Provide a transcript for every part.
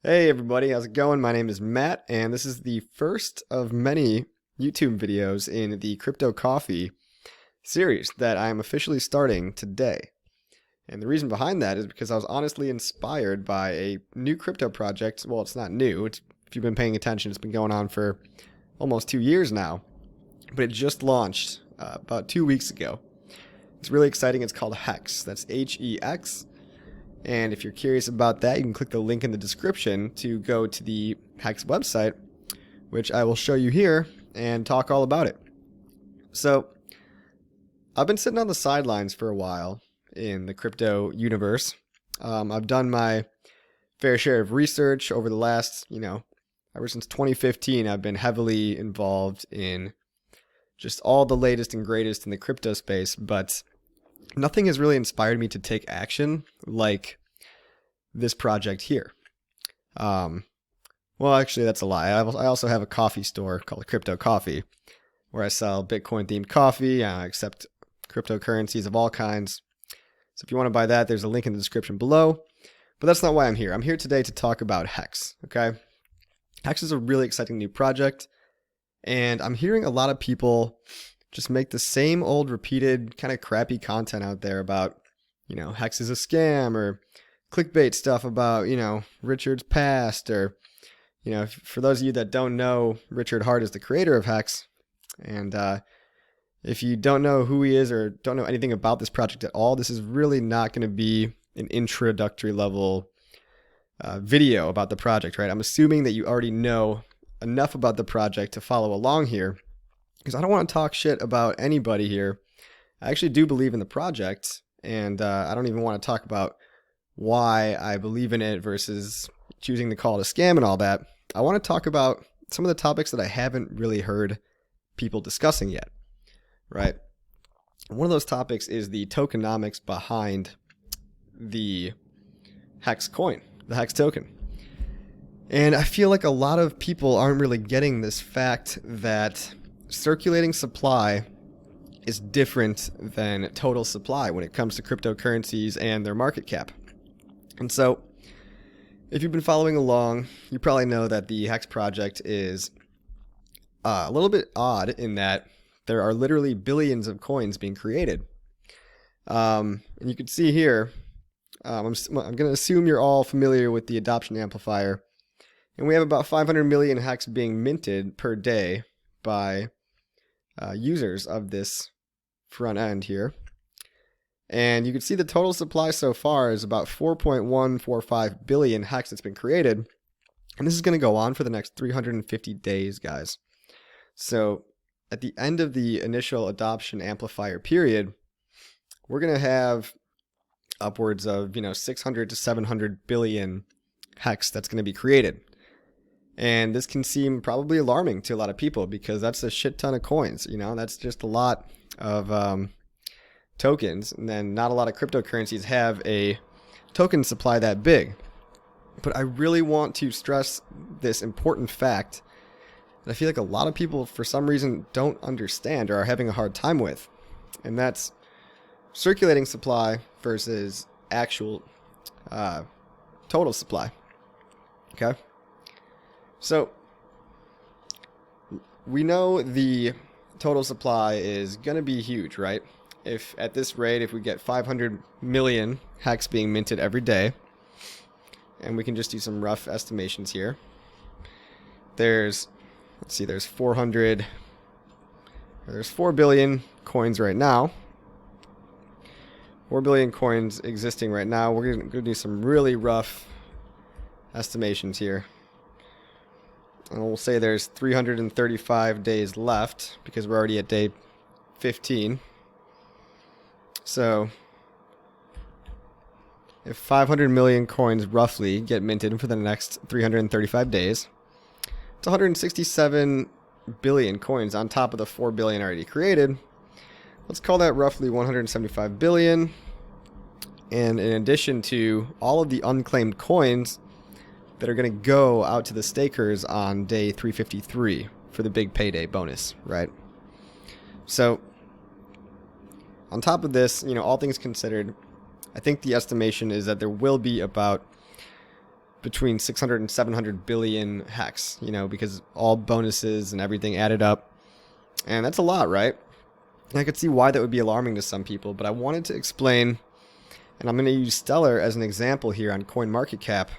Hey everybody, how's it going? My name is Matt, and this is the first of many YouTube videos in the Crypto Coffee series that I am officially starting today. And the reason behind that is because I was honestly inspired by a new crypto project. Well, it's not new. If you've been paying attention, it's been going on for almost 2 years now. But it just launched about 2 weeks ago. It's really exciting. It's called HEX. That's HEX. And if you're curious about that, you can click the link in the description to go to the HEX website, which I will show you here and talk all about it. So, I've been sitting on the sidelines for a while in the crypto universe. I've done my fair share of research over the last, ever since 2015, I've been heavily involved in just all the latest and greatest in the crypto space, but nothing has really inspired me to take action like this project here. Well, actually, that's a lie. I also have a coffee store called Crypto Coffee, where I sell Bitcoin-themed coffee. I accept cryptocurrencies of all kinds. So if you want to buy that, there's a link in the description below. But that's not why I'm here. I'm here today to talk about HEX, okay? HEX is a really exciting new project, and I'm hearing a lot of people just make the same old repeated kind of crappy content out there about, HEX is a scam, or clickbait stuff about, Richard's past, or, for those of you that don't know, Richard Hart is the creator of HEX, and if you don't know who he is or don't know anything about this project at all, this is really not going to be an introductory level video about the project, right? I'm assuming that you already know enough about the project to follow along here, because I don't want to talk shit about anybody here. I actually do believe in the project, and I don't even want to talk about why I believe in it versus choosing to call it a scam and all that. I want to talk about some of the topics that I haven't really heard people discussing yet, right? One of those topics is the tokenomics behind the HEX coin, the HEX token. And I feel like a lot of people aren't really getting this fact that circulating supply is different than total supply when it comes to cryptocurrencies and their market cap. And so, if you've been following along, you probably know that the HEX project is a little bit odd in that there are literally billions of coins being created. And you can see here, I'm going to assume you're all familiar with the adoption amplifier. And we have about 500 million HEX being minted per day by users of this front end here. And you can see the total supply so far is about 4.145 billion HEX that's been created. And this is going to go on for the next 350 days, guys. So at the end of the initial adoption amplifier period, we're going to have upwards of 600 to 700 billion HEX that's going to be created. And this can seem probably alarming to a lot of people because that's a shit ton of coins. That's just a lot of tokens. And then not a lot of cryptocurrencies have a token supply that big. But I really want to stress this important fact that I feel like a lot of people, for some reason, don't understand or are having a hard time with. And that's circulating supply versus actual total supply. Okay? So, we know the total supply is going to be huge, right? If at this rate, if we get 500 million HEX being minted every day, and we can just do some rough estimations here. There's 4 billion coins right now. 4 billion coins existing right now. We're going to do some really rough estimations here. And we'll say there's 335 days left because we're already at day 15. So, if 500 million coins roughly get minted for the next 335 days, it's 167 billion coins on top of the 4 billion already created. Let's call that roughly 175 billion. And in addition to all of the unclaimed coins that are going to go out to the stakers on day 353 for the big payday bonus, right? So, on top of this, all things considered, I think the estimation is that there will be about between 600 and 700 billion hex, because all bonuses and everything added up. And that's a lot, right? And I could see why that would be alarming to some people, but I wanted to explain, and I'm going to use Stellar as an example here on CoinMarketCap,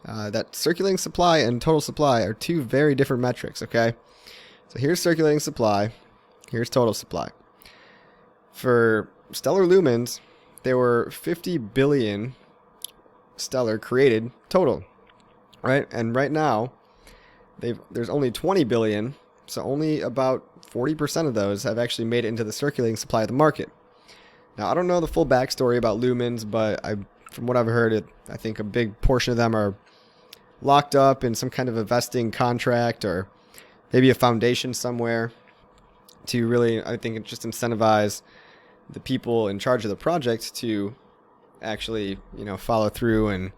that circulating supply and total supply are two very different metrics, okay? So here's circulating supply, here's total supply. For Stellar Lumens, there were 50 billion Stellar created total, right? And right now, there's only 20 billion, so only about 40% of those have actually made it into the circulating supply of the market. Now, I don't know the full backstory about Lumens, but from what I've heard, I think a big portion of them are locked up in some kind of a vesting contract or maybe a foundation somewhere to really, I think, just incentivize the people in charge of the project to actually, follow through and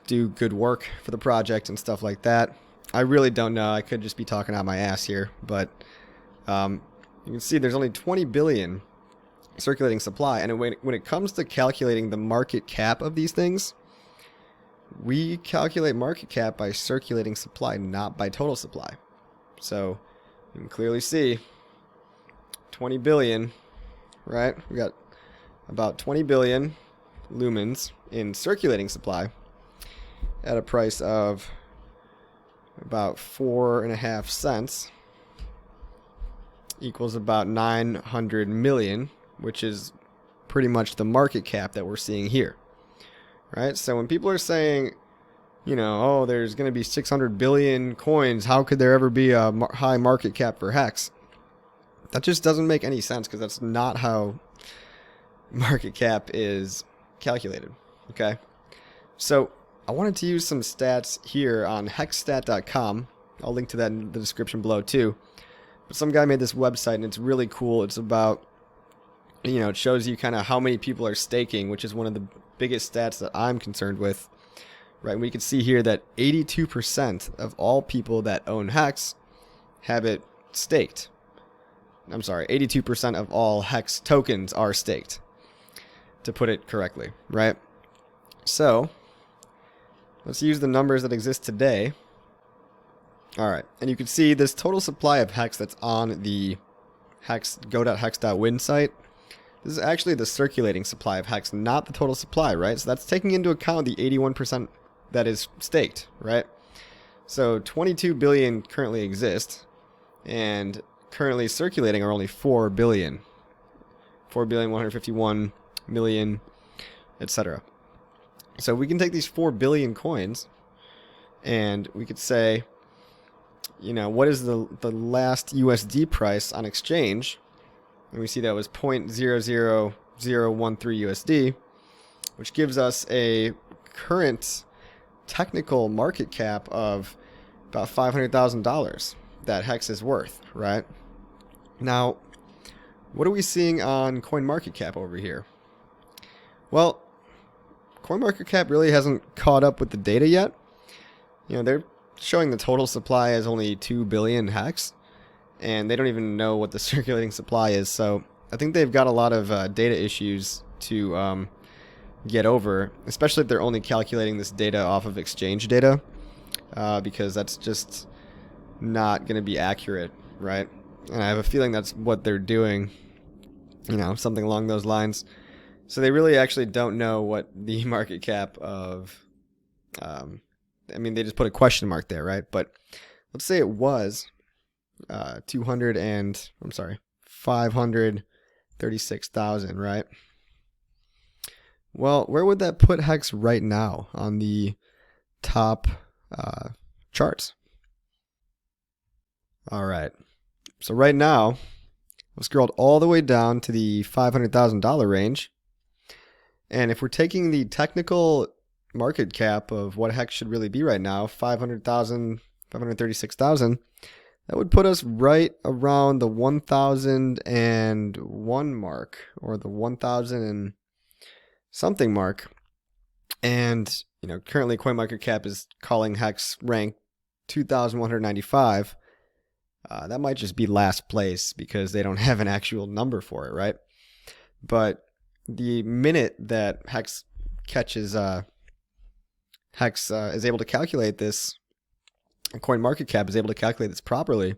do good work for the project and stuff like that. I really don't know. I could just be talking out my ass here, but you can see there's only 20 billion circulating supply, and when it comes to calculating the market cap of these things, we calculate market cap by circulating supply, not by total supply. So you can clearly see 20 billion, right? We got about 20 billion lumens in circulating supply at a price of about 4.5 cents, equals about 900 million, which is pretty much the market cap that we're seeing here, right? So when people are saying, oh, there's going to be 600 billion coins, how could there ever be a high market cap for HEX? That just doesn't make any sense, because that's not how market cap is calculated, okay? So I wanted to use some stats here on hexstat.com. I'll link to that in the description below too. But some guy made this website, and it's really cool. It's about, it shows you kind of how many people are staking, which is one of the biggest stats that I'm concerned with, right? We can see here that 82% of all people that own HEX have it staked. I'm sorry, 82% of all HEX tokens are staked, to put it correctly, right? So let's use the numbers that exist today. All right, and you can see this total supply of HEX that's on the HEX go.hex.win site. This is actually the circulating supply of HEX, not the total supply, right? So that's taking into account the 81% that is staked, right? So 22 billion currently exist, and currently circulating are only 4 billion. 4,151,000,000, etc. So we can take these 4 billion coins, and we could say, what is the last USD price on exchange? And we see that was 0.00013 USD, which gives us a current technical market cap of about $500,000 that HEX is worth, right? Now, what are we seeing on CoinMarketCap over here? Well, CoinMarketCap really hasn't caught up with the data yet. They're showing the total supply as only 2 billion HEX, and they don't even know what the circulating supply is. So I think they've got a lot of data issues to get over, especially if they're only calculating this data off of exchange data, because that's just not going to be accurate, right? And I have a feeling that's what they're doing, something along those lines. So they really actually don't know what the market cap of, they just put a question mark there, right? But let's say it was 536,000, right? Well, where would that put HEX right now on the top charts? All right. So right now, I've scrolled all the way down to the $500,000 range. And if we're taking the technical market cap of what HEX should really be right now, 500,000, 536,000, that would put us right around the 1,001 mark, or the 1,000 and something mark. And, currently CoinMarketCap is calling HEX rank 2,195. That might just be last place because they don't have an actual number for it, right? But the minute that HEX catches HEX is able to calculate this, CoinMarketCap is able to calculate this properly,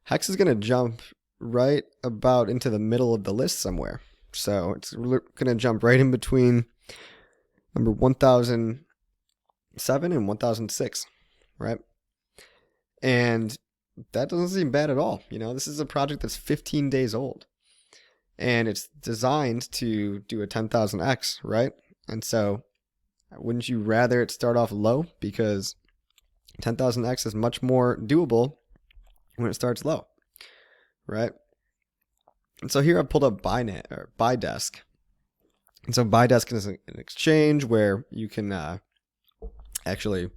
HEX is going to jump right about into the middle of the list somewhere. So it's going to jump right in between number 1007 and 1006, right? And that doesn't seem bad at all. This is a project that's 15 days old, and it's designed to do a 10,000x, right? And so wouldn't you rather it start off low? Because 10,000x is much more doable when it starts low, right? And so here I've pulled up BuyDesk. And so BuyDesk is an exchange where you can actually,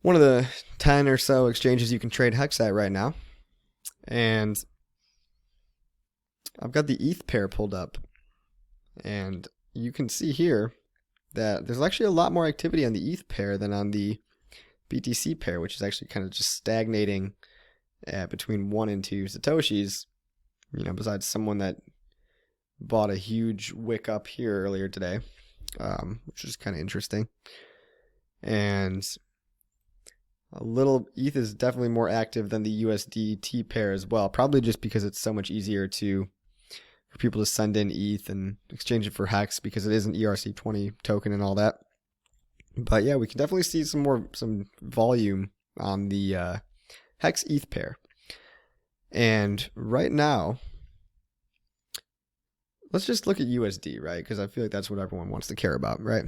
one of the 10 or so exchanges you can trade HEX at right now. And I've got the ETH pair pulled up. And you can see here that there's actually a lot more activity on the ETH pair than on the BTC pair, which is actually kind of just stagnating at between 1 and 2 Satoshis, besides someone that bought a huge wick up here earlier today, which is kind of interesting. And a little ETH is definitely more active than the USDT pair as well, probably just because it's so much easier for people to send in ETH and exchange it for HEX because it is an ERC20 token and all that. But yeah, we can definitely see some volume on the HEX ETH pair. And right now, let's just look at USD, right? Because I feel like that's what everyone wants to care about, right?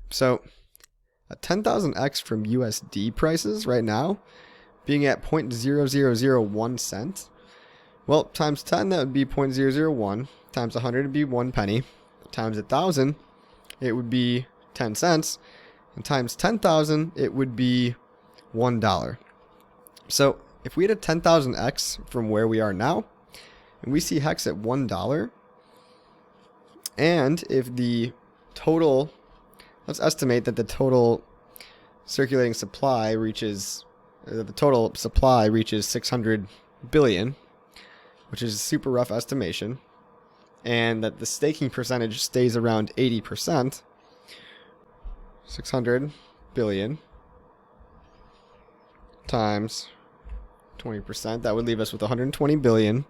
So a 10,000x from USD prices right now being at 0.0001 cent. Well, times 10, that would be 0.001. Times 100 would be 1 penny. Times 1,000, it would be 10 cents. And times 10,000, it would be $1. So if we had a 10,000x from where we are now, and we see HEX at $1, and if the total, let's estimate that the total circulating supply reaches, the total supply reaches 600 billion, which is a super rough estimation, and that the staking percentage stays around 80%, 600 billion times 20%, that would leave us with 120 billion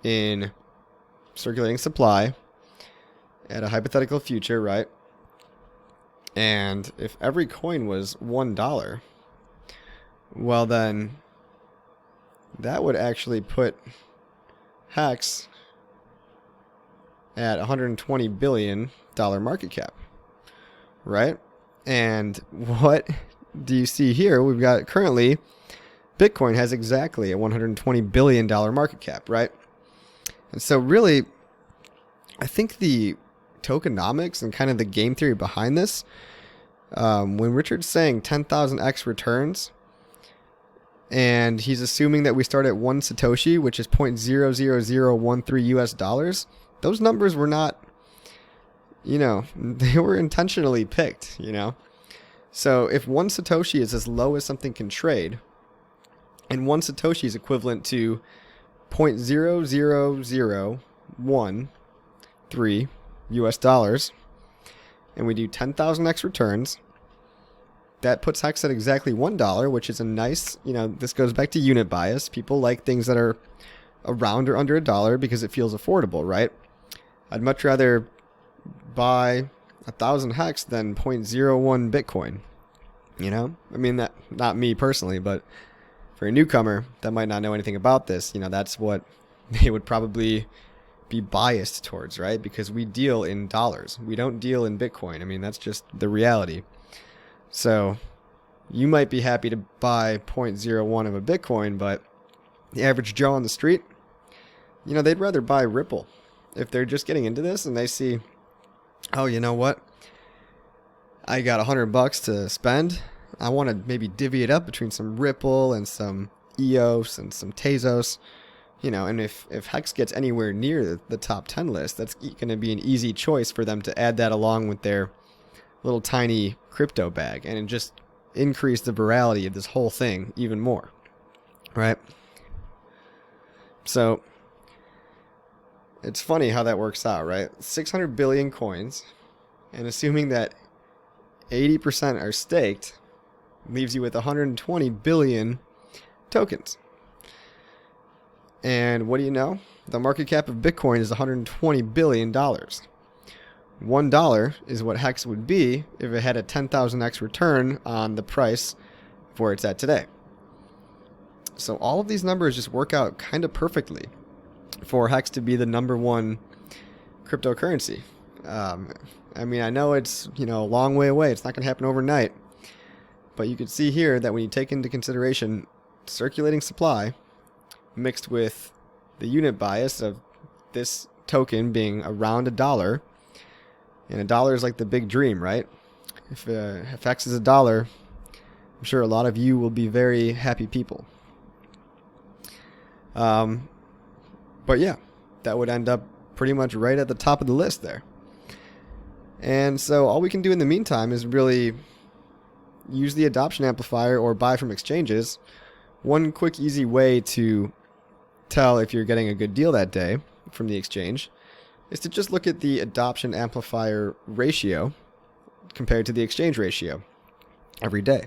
in circulating supply at a hypothetical future, right? And if every coin was $1, well then that would actually put HEX at $120 billion market cap, right? And what do you see here? We've got currently Bitcoin has exactly a $120 billion market cap, right? And so really, I think the tokenomics and kind of the game theory behind this, when Richard's saying 10,000x returns, and he's assuming that we start at 1 Satoshi, which is 0.00013 US dollars, those numbers were not, they were intentionally picked, So if 1 Satoshi is as low as something can trade, and 1 Satoshi is equivalent to 0.00013 US dollars, and we do 10,000x returns, that puts HEX at exactly $1, which is a nice, this goes back to unit bias. People like things that are around or under $1 because it feels affordable, right? I'd much rather buy 1,000 HEX than 0.01 Bitcoin. I mean, that not me personally, but for a newcomer that might not know anything about this, that's what they would probably be biased towards, right? Because we deal in dollars. We don't deal in Bitcoin. I mean, that's just the reality. So you might be happy to buy 0.01 of a Bitcoin, but the average Joe on the street, they'd rather buy Ripple. If they're just getting into this and they see, oh, you know what? I got $100 to spend. I want to maybe divvy it up between some Ripple and some EOS and some Tezos. And if HEX gets anywhere near the top 10 list, that's going to be an easy choice for them to add that along with their little tiny crypto bag and just increase the virality of this whole thing even more, right? So it's funny how that works out, right? 600 billion coins, and assuming that 80% are staked, leaves you with 120 billion tokens. And what do you know? The market cap of Bitcoin is $120 billion. $1 is what HEX would be if it had a 10,000x return on the price of where it's at today. So all of these numbers just work out kind of perfectly for HEX to be the #1 cryptocurrency. I mean, I know it's, a long way away. It's not going to happen overnight. But you can see here that when you take into consideration circulating supply mixed with the unit bias of this token being around $1, and $1 is like the big dream, right? If HEX is $1, I'm sure a lot of you will be very happy people. But yeah, that would end up pretty much right at the top of the list there. And so all we can do in the meantime is really use the adoption amplifier or buy from exchanges. One quick, easy way to tell if you're getting a good deal that day from the exchange is to just look at the adoption amplifier ratio compared to the exchange ratio every day.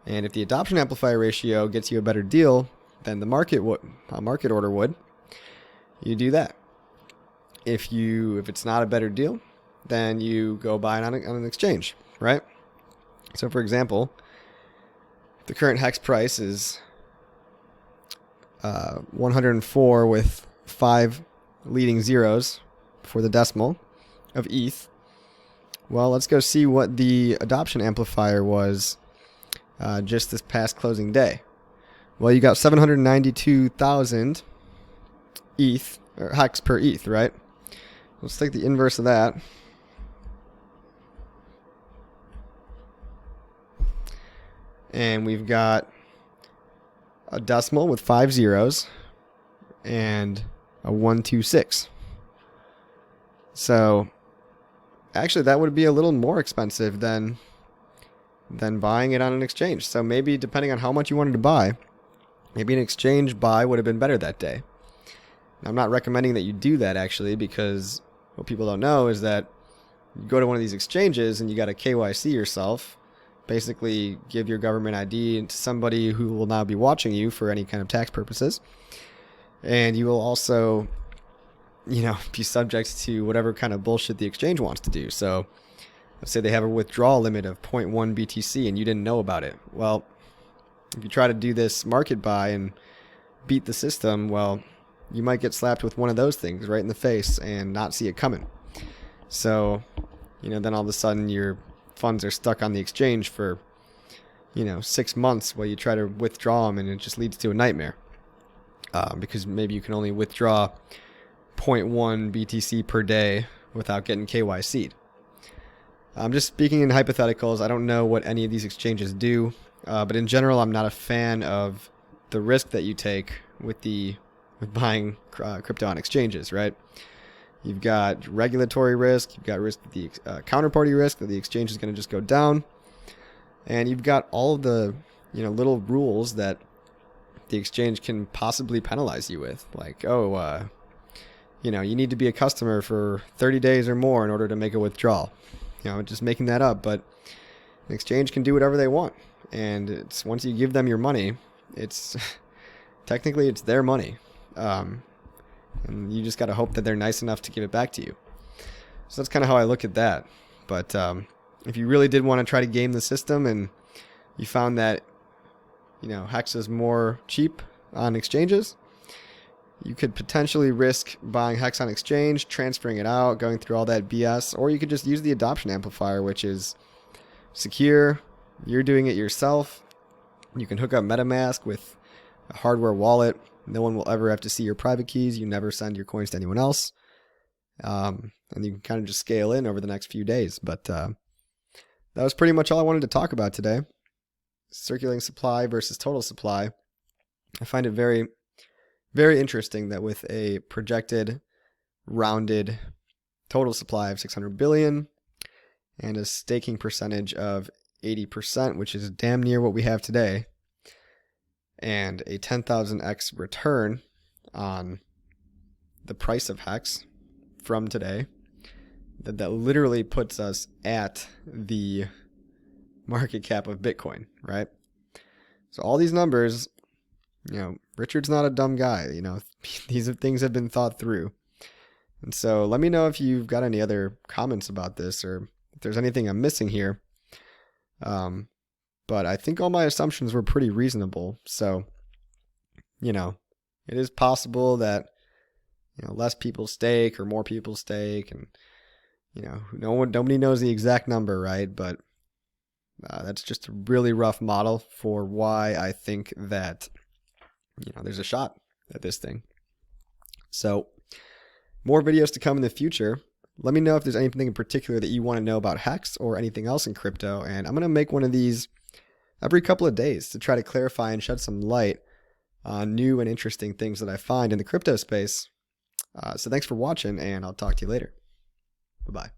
And if the adoption amplifier ratio gets you a better deal than a market order would, you do that. If it's not a better deal, then you go buy it on an exchange, right? So for example, the current HEX price is 104 with 5 leading zeros for the decimal of ETH. Well, let's go see what the adoption amplifier was just this past closing day. Well, you got 792,000 ETH, or HEX per ETH, right? Let's take the inverse of that. And we've got a decimal with 5 zeros and a 126. So actually that would be a little more expensive than buying it on an exchange. So maybe depending on how much you wanted to buy, maybe an exchange buy would have been better that day. Now, I'm not recommending that you do that actually, because what people don't know is that you go to one of these exchanges and you got to KYC yourself. Basically give your government ID to somebody who will now be watching you for any kind of tax purposes. And you will also, be subject to whatever kind of bullshit the exchange wants to do. So let's say they have a withdrawal limit of 0.1 BTC and you didn't know about it. Well, if you try to do this market buy and beat the system, well, you might get slapped with one of those things right in the face and not see it coming. So, then all of a sudden your funds are stuck on the exchange for 6 months while you try to withdraw them, and it just leads to a nightmare because maybe you can only withdraw 0.1 BTC per day without getting KYC'd. I'm just speaking in hypotheticals. I don't know what any of these exchanges do, but in general I'm not a fan of the risk that you take with buying crypto on exchanges, right? You've got regulatory risk, you've got risk that the counterparty risk that the exchange is going to just go down, and you've got all of the little rules that the exchange can possibly penalize you with, like you need to be a customer for 30 days or more in order to make a withdrawal. Just making that up, but an exchange can do whatever they want, and it's once you give them your money, it's technically it's their money. And you just got to hope that they're nice enough to give it back to you. So that's kind of how I look at that. But if you really did want to try to game the system and you found that, HEX is more cheap on exchanges, you could potentially risk buying HEX on exchange, transferring it out, going through all that BS, or you could just use the adoption amplifier, which is secure. You're doing it yourself. You can hook up MetaMask with a hardware wallet. No one will ever have to see your private keys. You never send your coins to anyone else. And you can kind of just scale in over the next few days. But that was pretty much all I wanted to talk about today. Circulating supply versus total supply. I find it very, very interesting that with a projected rounded total supply of 600 billion and a staking percentage of 80%, which is damn near what we have today, and a 10,000x return on the price of HEX from today, that literally puts us at the market cap of Bitcoin, right? So all these numbers, Richard's not a dumb guy. These things have been thought through. And so let me know if you've got any other comments about this or if there's anything I'm missing here. But I think all my assumptions were pretty reasonable. So, it is possible that, less people stake or more people stake, and, nobody knows the exact number, right? But that's just a really rough model for why I think that, there's a shot at this thing. So more videos to come in the future. Let me know if there's anything in particular that you want to know about HEX or anything else in crypto. And I'm going to make one of these every couple of days to try to clarify and shed some light on new and interesting things that I find in the crypto space. So thanks for watching, and I'll talk to you later. Bye-bye.